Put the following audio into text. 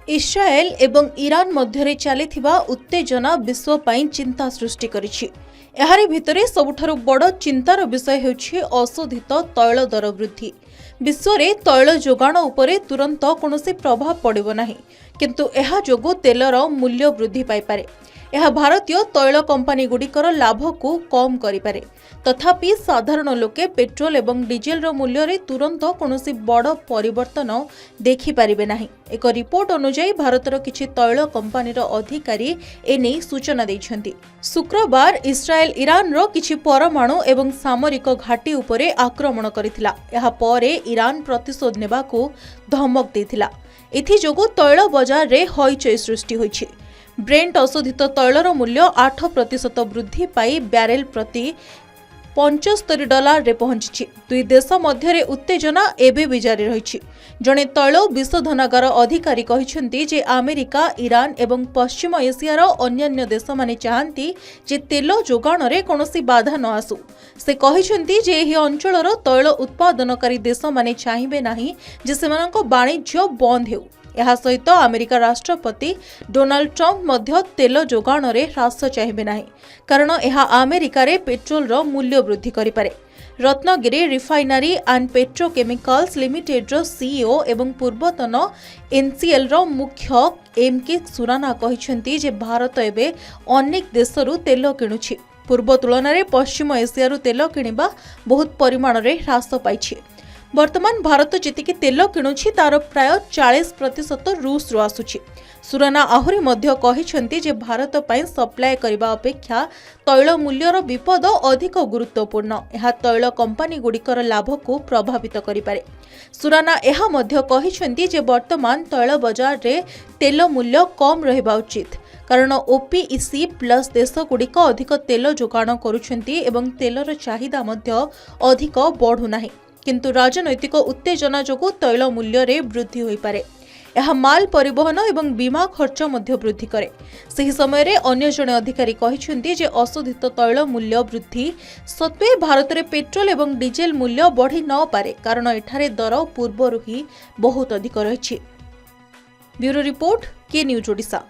इस्राएल एवं ईरान मध्यरे चलीथिबा उत्तेजना विश्व पई चिंता सृष्टि करिछि। एहारि भितरे सबुठारु बड़ चिंतार विषय हेउछि अशोधित तैल दर वृद्धि। विश्व रे तैल जोगाण उपरे तुरंत कोनोसी प्रभाव पड़िबो नाही, किंतु एहा जोगु तेलर मूल्य वृद्धि पाई पारे। यह भारतीय तैल कंपनी गुड़िकर लाभ को कम करिपारे। तथापि साधारण लोके पेट्रोल एवं डीजेल रो मूल्य रे तुरंत कोनोसी बड़ परिवर्तन देखि पारिबे नाही। एक रिपोर्ट अनुसार भारतर किछि तैल कंपनी रो अधिकारी एने सूचना दैछन्ति। शुक्रवार इस्राएल ईरान रो किछि परमाणु एवं सामरिक घाटी उपरे आक्रमण करिथिला। यहा परे ईरान प्रतिशोध नेबाकू धमक दैथिला। एथि जोगु तैल बाजार रे हईचई सृष्टि होइछि। ब्रेंट अशोधित तैलर मूल्य 8% वृद्धि पाई ब्यारेल प्रति $75 रे पहुंची। दुई देश मध्य उत्तेजना एबे भी जारी रही। जड़े तैल विशोधनागार अधिकारी कहिसेंति जे अमेरिका, ईरान एवं पश्चिम एशियार अन्यान्य देश माने चाहंती जे तेल जोगाण रे कोनोसी बाधा न आसु। से कहिसेंति जे एही अंचलर तैल उत्पादनकारी देश माने चाहिबे नाही जे सेमानक वाणिज्य बंद हेउ। यह सहित अमेरिका राष्ट्रपति डोनाल्ड ट्रंप मध्य तेल जोगाण रे ह्रास चाहिए नाही, कारण यह अमेरिका रे पेट्रोल रो मूल्य वृद्धि करिपारे। Ratnagiri refinery and petrochemicals limited रो सीईओ एवं पूर्वतन एनसीएल रो मुख्य एमके सुराना कहिसेंति जे भारत एबे अनेक देशरू तेल किणुछि। पूर्व तुलन में पश्चिम एशियारू तेल किणिबा बहुत परिमाण रे ह्रास पाइछि। वर्तमान भारत जेतिकी तेल किणुछि तार प्राय 40% रूस रो आसुछि। सुराना आहुरी मध्य कहिसेंति जे भारत पई सप्लाय करिबा अपेक्षा तैल मूल्यर विपद अधिक गुरुत्वपूर्ण। यह तैल कंपनी गुड़िकर लाभ को प्रभावित करिपारे। सुराना एहा मध्य कहिसेंति जे वर्तमान तैल बाजार रे तेल मूल्य कम रहिबा उचित, कारण ओपीईसी प्लस देश गुड़िक अधिक तेल जोगाण करुछंती एवं तेलर चाहिदा मध्य अधिक बढ़ु नाही। किंतु राजनैतिक उत्तेजना जोगु तैल मूल्य रे वृद्धि होई पारे। यह माल परिवहन एवं बीमा खर्च मध्य वृद्धि करे। सही समय रे अन्य जने अधिकारी कहिसेंति जे अशोधित तैल मूल्य वृद्धि सत्वे भारत रे पेट्रोल एवं डीजेल मूल्य बढ़ी न पारे, कारण एठारे दर पूर्वरु ही बहुत अधिक रहिछि। ब्यूरो रिपोर्ट के न्यूज ओडिशा।